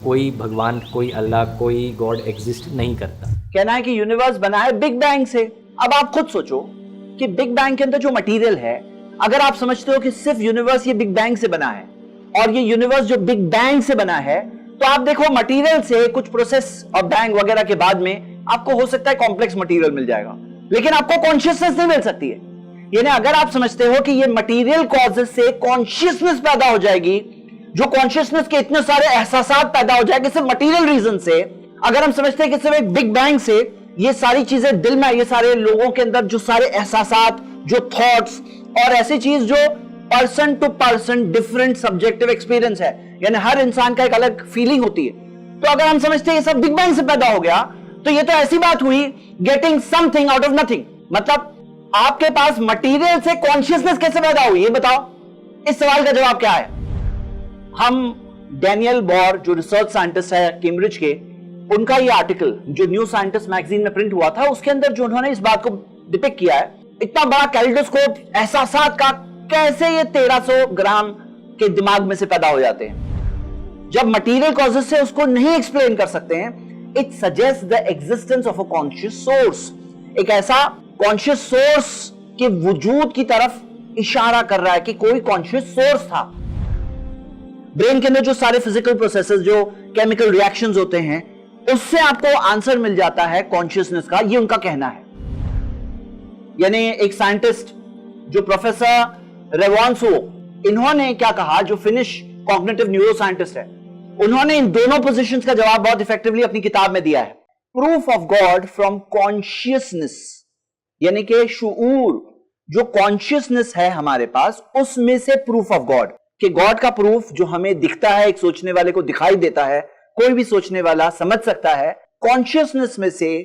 कोई भगवान, कोई अल्लाह, कोई गॉड एग्जिस्ट नहीं करता। कहना है कि यूनिवर्स बना है बिग बैंग से। अब आप खुद सोचो कि बिग बैंग के अंदर जो मटेरियल है, अगर आप समझते हो कि सिर्फ यूनिवर्स ये बिग बैंग से बना है और ये यूनिवर्स जो बिग बैंग से बना है, तो आप देखो मटेरियल से कुछ प्रोसेस और बैंग वगैरह के बाद में आपको हो सकता है कॉम्प्लेक्स मटेरियल मिल जाएगा, लेकिन आपको कॉन्शियसनेस नहीं मिल सकती है। यानी अगर आप समझते हो कि ये मटेरियल कॉजेस से कॉन्शियसनेस पैदा हो जाएगी, जो कॉन्शियसनेस के इतने सारे एहसासात पैदा हो जाएंगे सिर्फ मटेरियल रीजन से, अगर हम समझते हैं कि सिर्फ एक बिग बैंग से ये सारी चीजें दिल में, ये सारे लोगों के अंदर जो सारे एहसासात, जो थॉट्स और ऐसी चीज जो person to person different subjective experience है, यानी हर इंसान का एक अलग फीलिंग होती है, तो अगर हम समझते हैं ये सब बिग बैंग से पैदा हो गया, तो ये तो ऐसी बात हुई getting something out of nothing. मतलब आपके पास मटेरियल से कॉन्शियसनेस कैसे पैदा हुई, ये बताओ। इस सवाल का जवाब क्या है? हम डैनियल बॉर जो रिसर्च साइंटिस्ट है कैम्ब्रिज के, उनका ये आर्टिकल जो न्यू साइंटिस्ट मैगजीन में प्रिंट हुआ था, उसके अंदर जो उन्होंने इस बात को डिपिक्ट किया है, इतना बड़ा कैलिडोस्कोप एहसासात का, कैसे ये 1300 ग्राम के दिमाग में से पैदा हो जाते हैं। जब मटेरियल कॉजेस से उसको नहीं एक्सप्लेन कर सकते हैं, it suggest the existence of a conscious source. एक ऐसा कॉन्शियस सोर्स के वजूद की तरफ इशारा कर रहा है कि कोई कॉन्शियस सोर्स था। ब्रेन के अंदर जो सारे फिजिकल प्रोसेसेस, जो केमिकल रिएक्शंस होते हैं, उससे आपको आंसर मिल जाता है कॉन्शियसनेस का, ये उनका कहना है। यानी एक साइंटिस्ट जो प्रोफेसर रेवांसो, इन्होंने क्या कहा, जो फिनिश कॉग्निटिव न्यूरो साइंटिस्ट है, उन्होंने इन दोनों पोजीशंस का जवाब बहुत इफेक्टिवली अपनी किताब में दिया है। Proof of God from consciousness, यानी कि शूर, जो कॉन्शियसनेस है हमारे पास, उसमें से प्रूफ ऑफ गॉड, कि गॉड का प्रूफ जो हमें दिखता है, एक सोचने वाले को दिखाई देता है, कोई भी सोचने वाला समझ सकता है, कॉन्शियसनेस में से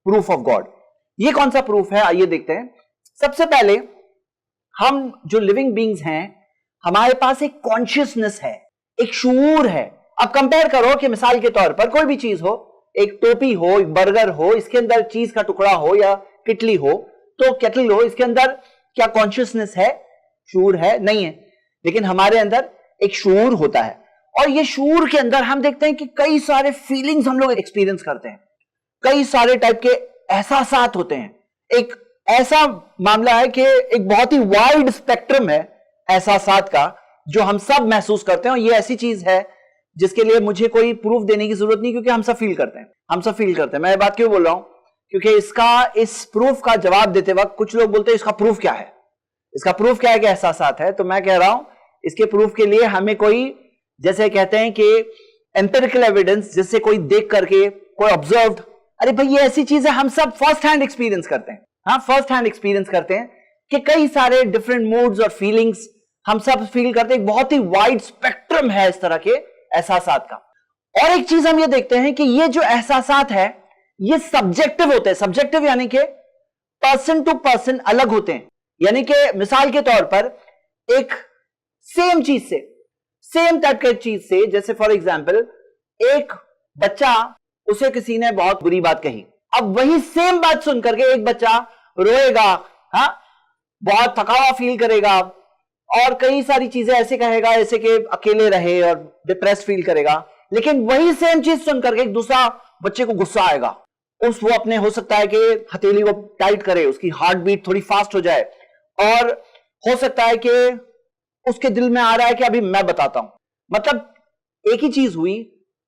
प्रूफ ऑफ गॉड। ये कौन सा प्रूफ है, आइए देखते हैं। सबसे पहले हम जो लिविंग बींग्स हैं, हमारे पास एक कॉन्शियसनेस है, एक शूर है। अब कंपेयर करो कि मिसाल के तौर पर कोई भी चीज हो, एक टोपी हो, एक बर्गर हो, इसके अंदर चीज का टुकड़ा हो, या किटली हो, तो केटल हो, इसके अंदर क्या कॉन्शियसनेस है, शूर है? नहीं है। लेकिन हमारे अंदर एक शूर होता है, और ये शूर के अंदर हम देखते हैं कि कई सारे फीलिंग्स हम लोग एक्सपीरियंस करते हैं, कई सारे टाइप के एहसासात होते हैं। एक ऐसा मामला है कि एक बहुत ही वाइड स्पेक्ट्रम है एहसासात का, जो हम सब महसूस करते हैं, और ये ऐसी चीज है जिसके लिए मुझे कोई प्रूफ देने की जरूरत नहीं, क्योंकि हम सब फील करते हैं, हम सब फील करते हैं। मैं ये बात क्यों बोल रहा हूं? क्योंकि इस प्रूफ का जवाब देते वक्त कुछ लोग बोलते हैं इसका प्रूफ क्या है, इसका प्रूफ क्या है कि एहसासात है। तो मैं कह रहा हूं इसके प्रूफ के लिए हमें कोई, जैसे कहते हैं कि एम्पिरिकल एविडेंस, जिससे कोई देख करके, कोई ऑब्जर्व्ड, अरे भाई ये ऐसी चीज है हम सब फर्स्ट हैंड एक्सपीरियंस करते हैं। हाँ, फर्स्ट हैंड एक्सपीरियंस करते हैं कि कई सारे डिफरेंट मूड्स और फीलिंग्स हम सब फील करते हैं। एक बहुत ही वाइड स्पेक्ट्रम है इस तरह के एहसासात का। और एक चीज हम ये देखते हैं कि ये जो एहसासात है, ये सब्जेक्टिव होते हैं। सब्जेक्टिव यानी कि पर्सन टू पर्सन अलग होते हैं। यानी कि मिसाल के तौर पर एक सेम चीज से, सेम टाइप के चीज से, जैसे फॉर एग्जाम्पल एक बच्चा, उसे किसी ने बहुत बुरी बात कही, अब वही सेम बात सुनकर के एक बच्चा रोएगा, हाँ, बहुत थकावा फील करेगा, और कई सारी चीजें ऐसे कहेगा, ऐसे कि अकेले रहे, और डिप्रेस फील करेगा। लेकिन वही सेम चीज सुनकर के एक दूसरा बच्चे को गुस्सा आएगा, वो अपने, हो सकता है कि हथेली को टाइट करे, उसकी हार्ट बीट थोड़ी फास्ट हो जाए, और हो सकता है कि उसके दिल में आ रहा है कि अभी मैं बताता हूं। मतलब एक ही चीज हुई,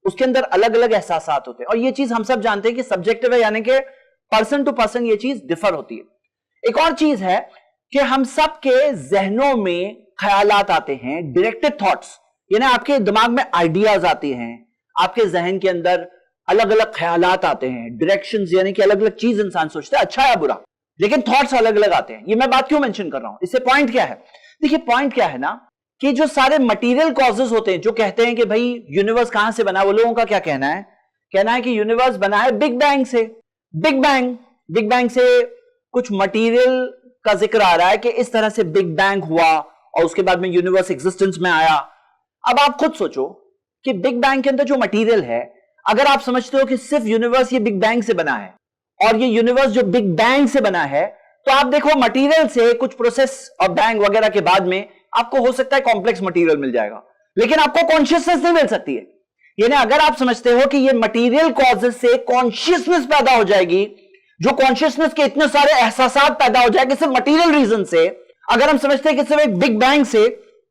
उसके अंदर अलग अलग एहसासात होते हैं, और ये चीज हम सब जानते हैं कि सब्जेक्टिव है, यानी कि पर्सन टू पर्सन ये चीज डिफर होती है। एक और चीज है कि हम सब के जहनों में ख्यालात आते हैं, डायरेक्टेड थॉट्स, यानी आपके दिमाग में आइडियाज आते हैं, आपके जहन के अंदर अलग अलग ख्यालात आते हैं, डायरेक्शंस, यानी कि अलग अलग चीज इंसान सोचता है, अच्छा या बुरा, लेकिन थॉट्स अलग अलग आते हैं। ये मैं बात क्यों मेंशन कर रहा हूं, इससे पॉइंट क्या है? देखिए पॉइंट क्या है ना, कि जो सारे मटेरियल कॉजेस होते हैं, जो कहते हैं कि भाई यूनिवर्स कहां से बना, वो लोगों का क्या कहना है? कहना है कि यूनिवर्स बना है बिग बैंग से। बिग बैंग से कुछ मटेरियल का जिक्र आ रहा है कि इस तरह से बिग बैंग हुआ, और उसके बाद में यूनिवर्स एग्जिस्टेंस में आया। अब आप खुद सोचो कि बिग बैंग के अंदर जो मटेरियल है, अगर आप समझते हो कि सिर्फ यूनिवर्स ये बिग बैंग से बना है, और ये यूनिवर्स जो बिग बैंग से बना है, तो आप देखो मटेरियल से कुछ प्रोसेस और बैंग वगैरह के बाद में आपको हो सकता है कॉम्प्लेक्स मटेरियल मिल जाएगा, लेकिन आपको कॉन्शियसनेस नहीं मिल सकती है। यानी अगर आप समझते हो कि ये मटेरियल कॉजेस से कॉन्शियसनेस पैदा हो जाएगी, जो कॉन्शियसनेस के इतने सारे एहसासात पैदा हो जाएंगे सिर्फ मटेरियल रीजन से, अगर हम समझते हैं कि सिर्फ एक बिग बैंग से,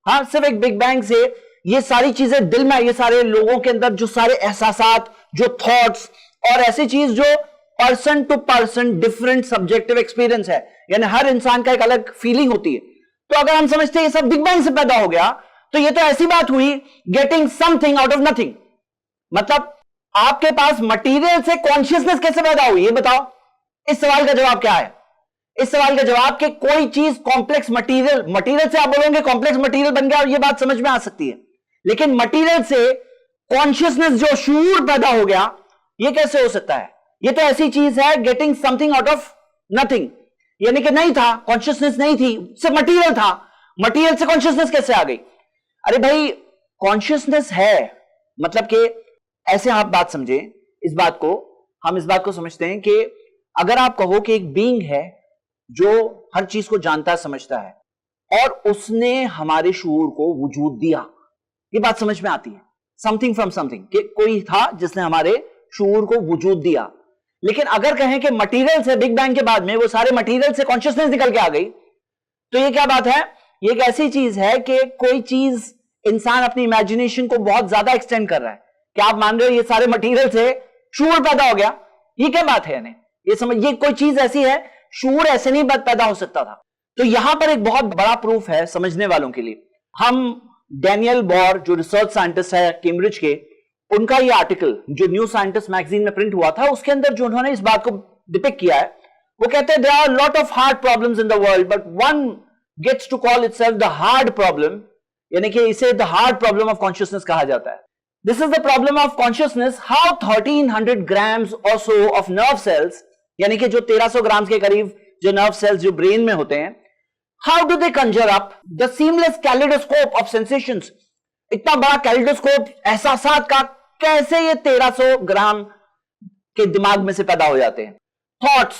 हाँ सिर्फ एक बिग बैंग से ये सारी चीजें दिल में, ये सारे लोगों के अंदर जो सारे एहसासात, जो थॉट्स और ऐसी चीज जो person to person different subjective experience है, यानी हर इंसान का एक अलग फीलिंग होती है। तो अगर हम समझते हैं ये सब बिग बैंग से पैदा हो गया, तो ये तो ऐसी बात हुई getting something out of nothing. मतलब आपके पास मटेरियल से कॉन्शियसनेस कैसे पैदा हुई, ये बताओ। इस सवाल का जवाब क्या है? इस सवाल का जवाब कि कोई चीज कॉम्प्लेक्स मटेरियल से आप बोलोगे कॉम्प्लेक्स मटेरियल बन गया, और ये बात समझ में आ सकती है, लेकिन मटेरियल से कॉन्शियसनेस जो शूर पैदा हो गया, ये कैसे हो सकता है? ये तो ऐसी चीज है getting something out of nothing, यानी कि नहीं था, कॉन्शियसनेस नहीं थी, सिर्फ मटेरियल था, मटेरियल से कॉन्शियसनेस कैसे आ गई? अरे भाई कॉन्शियसनेस है, मतलब कि ऐसे आप बात समझे, इस बात को हम इस बात को समझते हैं कि अगर आप कहो कि एक बीइंग है जो हर चीज को जानता समझता है और उसने हमारे शूर को वजूद दिया, ये बात समझ में आती है, समथिंग फ्रॉम समथिंग, कि कोई था जिसने हमारे शूर को वजूद दिया। लेकिन अगर कहें कि मटेरियल से, बिग बैंग के बाद में वो सारे मटेरियल से कॉन्शियसनेस निकल के आ गई, तो ये क्या बात है? ये एक ऐसी चीज है कि कोई चीज इंसान अपनी इमेजिनेशन को बहुत ज्यादा एक्सटेंड कर रहा है। क्या आप मान रहे हो ये सारे मटेरियल से शूर पैदा हो गया? ये क्या बात है? यानी ये समझ, ये कोई चीज ऐसी है, शूर ऐसे नहीं पैदा हो सकता था। तो यहां पर एक बहुत बड़ा प्रूफ है समझने वालों के लिए। हम डैनियल बॉर जो रिसर्च साइंटिस्ट है कैम्ब्रिज के, उनका ये आर्टिकल जो न्यू साइंटिस्ट मैगजीन में प्रिंट हुआ था, उसके अंदर जो उन्होंने इस बात को डिपिक्ट किया है, वो कहते हैं there are lot of hard problems in the world but one gets to call itself the hard problem, यानी कि इसे the hard problem of consciousness कहा जाता है। This is the problem of consciousness, how 1300 grams और so of nerve cells, यानी कि जो 1300 ग्राम के करीब जो नर्व सेल्स जो ब्रेन में होते हैं, how do they Kanjar up the seamless kaleidoscope of sensations, इतना बड़ा कैलिडोस्कोप एहसासात का कैसे ये 1300 ग्राम के दिमाग में से पैदा हो जाते हैं? थॉट्स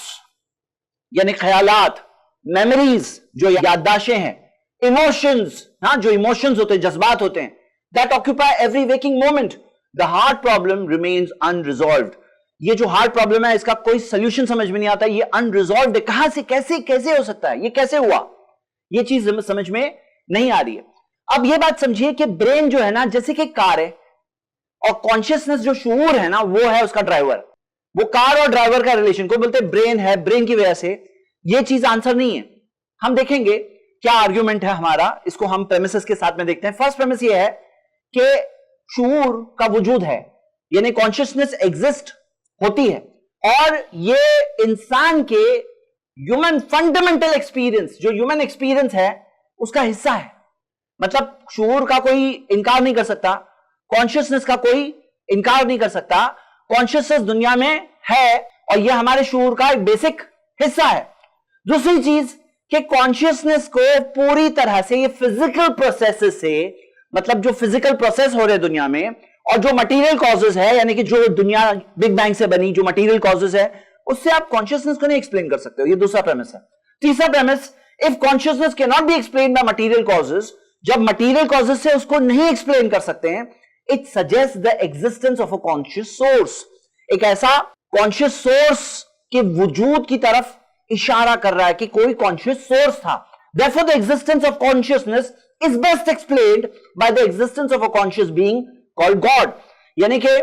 यानी ख्यालात, मेमोरीज जो याददाशें हैं, इमोशंस, हाँ जो इमोशंस होते हैं, जज्बात होते हैं, that occupy every waking moment. The heart problem remains unresolved. ये जो हार्ट प्रॉब्लम है इसका कोई सोल्यूशन समझ में नहीं आता, ये अनरिजॉल्व्ड है। कहां से, कैसे कैसे हो सकता है? ये कैसे हुआ? ये चीज समझ में नहीं आ रही है। अब ये बात समझिए कि ब्रेन जो है ना, जैसे कि कार है, और कॉन्शियसनेस जो शूर है ना, वो है उसका ड्राइवर। वो कार और ड्राइवर का रिलेशन को बोलते हैं ब्रेन है, ब्रेन की वजह से ये चीज आंसर नहीं है। हम देखेंगे क्या आर्ग्यूमेंट है हमारा, इसको हम प्रेमिसेस के साथ में देखते हैं। फर्स्ट प्रेमिस ये है कि शूर का वजूद है, यानी कॉन्शियसनेस एग्जिस्ट होती है, और ये इंसान के ह्यूमन फंडामेंटल एक्सपीरियंस, जो ह्यूमन एक्सपीरियंस है, उसका हिस्सा है। मतलब शूर का कोई इनकार नहीं कर सकता, कॉन्शियसनेस का कोई इनकार नहीं कर सकता। कॉन्शियसनेस दुनिया में है और यह हमारे शूर का एक बेसिक हिस्सा है। दूसरी चीज कि कॉन्शियसनेस को पूरी तरह से ये फिजिकल प्रोसेस से, मतलब जो फिजिकल प्रोसेस हो रहे दुनिया में, और जो मटेरियल कॉजेज है, यानी कि जो दुनिया बिग बैंग से बनी, जो मटेरियल कॉजेज है, उससे आप कॉन्शियसनेस को नहीं एक्सप्लेन कर सकते हो। ये दूसरा प्रेमिस है। तीसरा premise, if consciousness can not be explain by material causes, जब मटेरियल कॉजेज से उसको नहीं एक्सप्लेन कर सकते हैं, it suggest the existence of a conscious source. एक ऐसा कॉन्शियस सोर्स के वजूद की तरफ इशारा कर रहा है कि कोई कॉन्शियस सोर्स था। Therefore, the existence of consciousness is best explained by the existence of a conscious being called God. यानी कि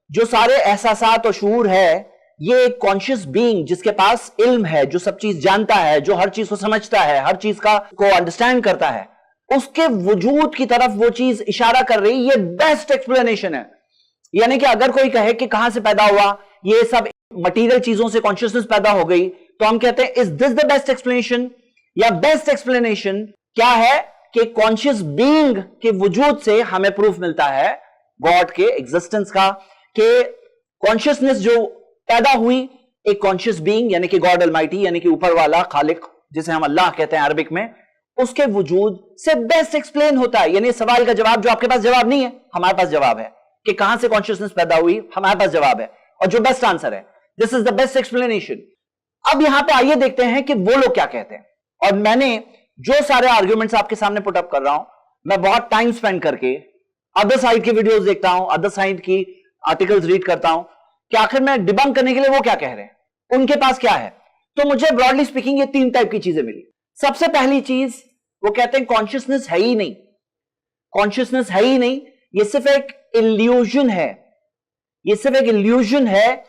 जो सारे एहसासात और शूर है, ये एक कॉन्शियस बीइंग जिसके पास इल्म है, जो सब चीज जानता है, जो हर चीज को समझता है, हर चीज को अंडरस्टैंड करता है, उसके वजूद की तरफ वो चीज इशारा कर रही, ये बेस्ट एक्सप्लेनेशन है। यानी कि अगर कोई कहे कि कहां से पैदा हुआ, ये सब मटीरियल चीजों से कॉन्शियसनेस पैदा हो गई, तो हम कहते हैं is this the best explanation, या बेस्ट एक्सप्लेनेशन क्या है कि कॉन्शियस बीइंग के वजूद से हमें प्रूफ मिलता है गॉड के एग्जिस्टेंस का, कि कॉन्शियसनेस जो पैदा हुई एक कॉन्शियस बीइंग यानी कि गॉड अलमाइटी, यानी कि ऊपर वाला खालिक, जिसे हम अल्लाह कहते हैं अरबिक में, उसके वजूद से बेस्ट एक्सप्लेन होता है। यानी सवाल का जवाब, जो आपके पास जवाब नहीं है, हमारे पास जवाब है कि कहां से कॉन्शियसनेस पैदा हुई, हमारे पास जवाब है, और जो बेस्ट आंसर है, this is the best explanation. अब यहां पे आइए देखते हैं कि वो लोग क्या कहते हैं। और मैंने जो सारे आर्ग्यूमेंट्स आपके सामने पुट अप कर रहा हूं, मैं बहुत टाइम स्पेंड करके अदर साइड की वीडियोस देखता हूं, अदर साइड की आर्टिकल्स रीड करता हूं कि आखिर में डिबंक करने के लिए वो क्या कह रहे हैं, उनके पास क्या है। तो मुझे ब्रॉडली स्पीकिंग ये 3 टाइप की चीजें मिली। सबसे पहली चीज, वो कहते हैं कॉन्शियसनेस है ही नहीं, कॉन्शियसनेस है ही नहीं, ये सिर्फ एक इल्यूजन है, ये सिर्फ एक इल्यूजन है,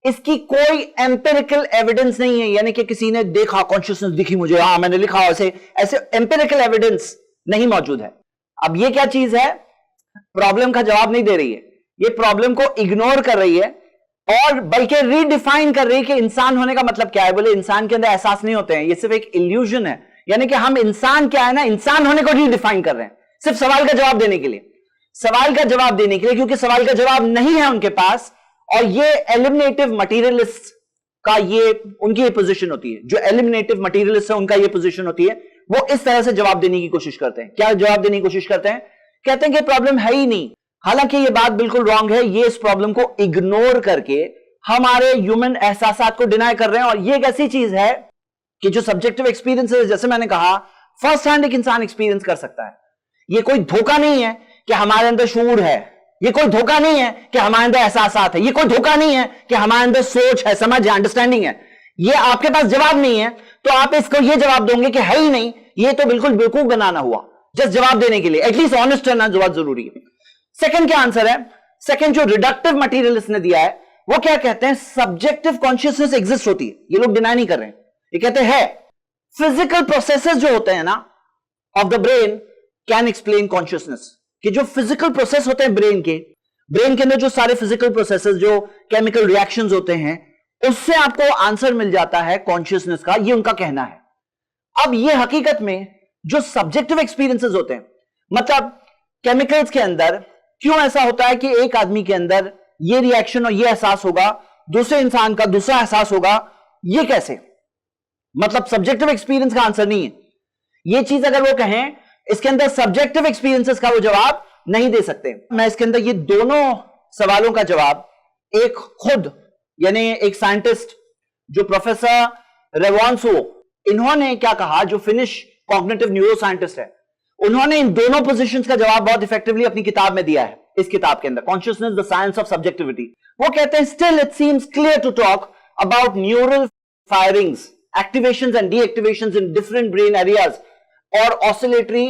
इसकी कोई एम्पिरिकल एविडेंस नहीं है, यानी कि किसी ने देखा कॉन्शियसनेस दिखी मुझे, हां मैंने लिखा, ऐसे ऐसे एम्पिरिकल एविडेंस नहीं मौजूद है। अब ये क्या चीज है, प्रॉब्लम का जवाब नहीं दे रही है, ये प्रॉब्लम को इग्नोर कर रही है और बल्कि रीडिफाइन कर रही है कि इंसान होने का मतलब क्या है। बोले इंसान के अंदर एहसास नहीं होते हैं, ये सिर्फ एक इल्यूजन है, यानी कि हम इंसान क्या है ना, इंसान होने को रीडिफाइन कर रहे हैं सिर्फ सवाल का जवाब देने के लिए, सवाल का जवाब देने के लिए, क्योंकि सवाल का जवाब नहीं है उनके पास। और ये एलिमिनेटिव मटीरियलिस्ट का ये उनकी ये पोजीशन होती है, जो एलिमिनेटिव मटीरियलिस्ट है उनका ये पोजीशन होती है, वो इस तरह से जवाब देने की कोशिश करते हैं। क्या जवाब देने की कोशिश करते हैं, कहते हैं कि प्रॉब्लम है ही नहीं। हालांकि ये बात बिल्कुल रॉन्ग है, ये इस प्रॉब्लम को इग्नोर करके हमारे ह्यूमन एहसासात को डिनाई कर रहे हैं। और ये एक ऐसी चीज है कि जो सब्जेक्टिव एक्सपीरियंस है, जैसे मैंने कहा, फर्स्ट हैंड एक इंसान एक्सपीरियंस कर सकता है। ये कोई धोखा नहीं है कि हमारे अंदर शूर है, ये कोई धोखा नहीं है कि हमारे अंदर एहसासात है, ये कोई धोखा नहीं है कि हमारे अंदर सोच है, समझ है, अंडरस्टैंडिंग है। ये आपके पास जवाब नहीं है तो आप इसको ये जवाब दोगे कि है ही नहीं, ये तो बिल्कुल बेवकूफ बनाना हुआ जस्ट जवाब देने के लिए। एटलीस्ट ऑनेस्ट रहना बहुत जरूरी है। सेकंड क्या आंसर है, सेकंड जो रिडक्टिव मटीरियलिस्ट ने दिया है, वो क्या कहते हैं, सब्जेक्टिव कॉन्शियसनेस एग्जिस्ट होती है, ये लोग डिनाई नहीं कर रहे हैं, ये कहते हैं फिजिकल प्रोसेसेस जो होते हैं ना of the brain can explain consciousness, कि जो फिजिकल प्रोसेस होते हैं ब्रेन के अंदर जो सारे फिजिकल प्रोसेसेस, जो केमिकल रिएक्शंस होते हैं, उससे आपको आंसर मिल जाता है कॉन्शियसनेस का, ये उनका कहना है। अब ये हकीकत में जो सब्जेक्टिव एक्सपीरियंसेस होते हैं, मतलब केमिकल्स के अंदर क्यों ऐसा होता है कि एक आदमी के अंदर ये रिएक्शन और ये एहसास होगा, दूसरे इंसान का दूसरा एहसास होगा, ये कैसे, मतलब सब्जेक्टिव एक्सपीरियंस का आंसर नहीं है ये चीज। अगर वो कहें इसके अंदर सब्जेक्टिव एक्सपीरियंसेस का वो जवाब नहीं दे सकते। मैं इसके अंदर ये दोनों सवालों का जवाब एक खुद यानी एक साइंटिस्ट जो प्रोफेसर रेवांसो, इन्होंने क्या कहा, जो फिनिश कॉग्निटिव न्यूरो साइंटिस्ट है, उन्होंने इन दोनों पोजीशंस का जवाब बहुत इफेक्टिवली अपनी किताब में दिया है। इस किताब के अंदर consciousness the science of subjectivity, वो कहते हैं still it seems clear to talk about neural firings, activations and deactivations in different brain areas or oscillatory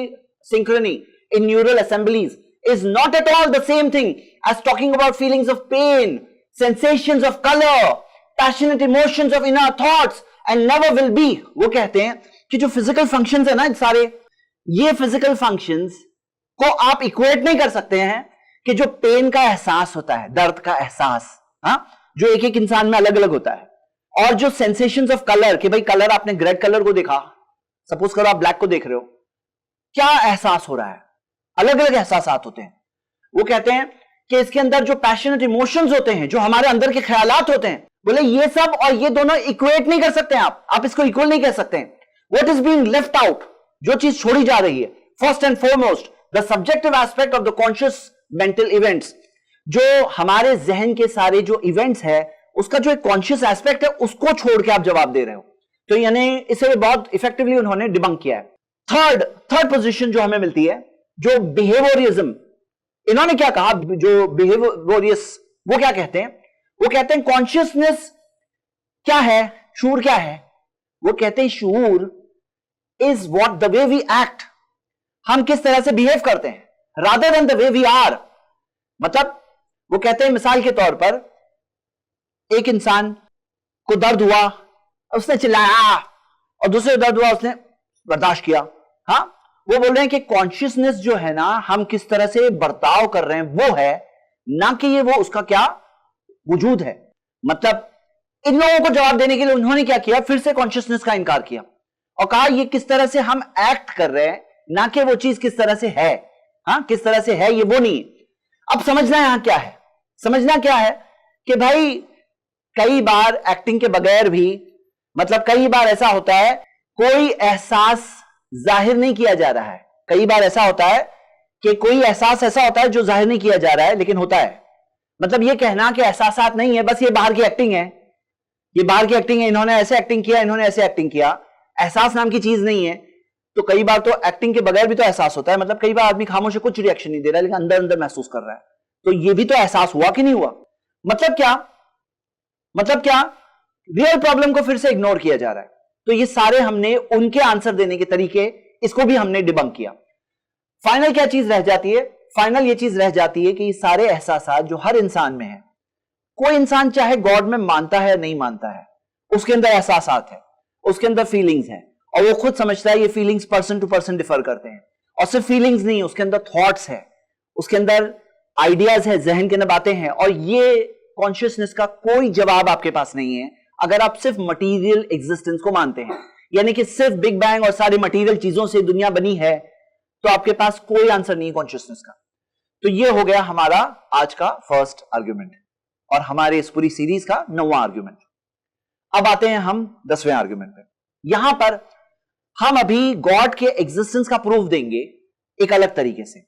synchrony in neural assemblies is not at all the same thing as talking about feelings of pain, sensations of color, passionate emotions of inner thoughts and never will be। वो कहते हैं कि जो physical functions है ना सारे, ये physical functions को आप equate नहीं कर सकते हैं कि जो पेन का एहसास होता है, दर्द का एहसास, हाँ, जो एक एक इंसान में अलग अलग होता है, और जो sensations of color, कि भाई कलर आपने ग्रेड कलर को देखा, सपोज करो आप ब्लैक को देख रहे हो, क्या एहसास हो रहा है, अलग अलग एहसास होते हैं। वो कहते हैं कि इसके अंदर जो पैशनेट इमोशंस होते हैं, जो हमारे अंदर के ख्यालात होते हैं, बोले ये सब और ये दोनों इक्वेट नहीं कर सकते आप इसको इक्वल नहीं कह सकते। What is being left out, जो चीज छोड़ी जा रही है, first and foremost the subjective aspect of the conscious mental events, जो हमारे जहन के सारे जो इवेंट्स है उसका जो एक कॉन्शियस एस्पेक्ट है, उसको छोड़ के आप जवाब दे रहे हो। तो यानी इसे बहुत इफेक्टिवली उन्होंने डिबंक किया है। थर्ड पोजीशन जो हमें मिलती है, जो बिहेवियरिज्म, इन्होंने क्या कहा, जो बिहेवियरियस, वो क्या कहते हैं, वो कहते हैं कॉन्शियसनेस क्या है, शूर क्या है, वो कहते हैं sure is what the way we act, हम किस तरह से बिहेव करते हैं, rather than the way we are. मतलब वो कहते हैं मिसाल के तौर पर एक इंसान को दर्द हुआ, उसने चिल्लाया, और दूसरे दर्द हुआ, उसने बर्दाश्त किया। हाँ, वो बोल रहे हैं कि कॉन्शियसनेस जो है ना, हम किस तरह से बर्ताव कर रहे हैं वो है, ना कि ये वो उसका क्या वजूद है। मतलब इन लोगों को जवाब देने के लिए उन्होंने क्या किया, फिर से कॉन्शियसनेस का इनकार किया और कहा ये किस तरह से हम एक्ट कर रहे हैं, ना कि वो चीज किस तरह से है। हाँ, किस तरह से है ये वो नहीं। अब समझना यहां क्या है, समझना क्या है कि भाई कई बार एक्टिंग के बगैर भी, मतलब कई बार ऐसा होता है कोई एहसास जाहिर नहीं किया जा रहा है, कई बार ऐसा होता है कि कोई एहसास ऐसा होता है जो जाहिर नहीं किया जा रहा है लेकिन होता है। मतलब ये कहना कि एहसासात नहीं है, बस ये बाहर की एक्टिंग है, ये बाहर की एक्टिंग है, इन्होंने ऐसे एक्टिंग किया, इन्होंने ऐसे एक्टिंग किया, एहसास नाम की चीज नहीं है, तो कई बार तो एक्टिंग के बगैर भी तो एहसास होता है, मतलब कई बार आदमी खामोश है, कुछ रिएक्शन नहीं दे रहा है, लेकिन अंदर अंदर महसूस कर रहा है, तो ये भी तो एहसास हुआ कि नहीं हुआ? मतलब क्या? मतलब क्या? रियल प्रॉब्लम को फिर से इग्नोर किया जा रहा है। तो ये सारे हमने उनके आंसर देने के तरीके, इसको भी हमने डिबंक किया। फाइनल क्या चीज रह जाती है? फाइनल ये चीज रह जाती है कि ये सारे एहसास जो हर इंसान में है, कोई इंसान चाहे गॉड में मानता है या नहीं मानता है, उसके अंदर एहसास है, उसके अंदर फीलिंग्स हैं, और वो खुद समझता है ये feelings person to person differ करते हैं। और सिर्फ फीलिंग्स नहीं, उसके अंदर थॉट्स है, उसके अंदर आइडियाज है, जहन के अंदर बातें हैं, और ये कॉन्शियसनेस का कोई जवाब आपके पास नहीं है अगर आप सिर्फ मटीरियल एग्जिस्टेंस को मानते हैं। यानी कि सिर्फ बिग बैंग और सारी मटीरियल चीजों से दुनिया बनी है, तो आपके पास कोई आंसर नहीं कॉन्शियसनेस का। तो ये हो गया हमारा आज का फर्स्ट आर्ग्यूमेंट और हमारे इस पूरी सीरीज का 9वां आर्ग्यूमेंट। अब आते हैं हम 10वें आर्ग्यूमेंट पे। यहां पर हम अभी गॉड के एग्जिस्टेंस का प्रूफ देंगे एक अलग तरीके से।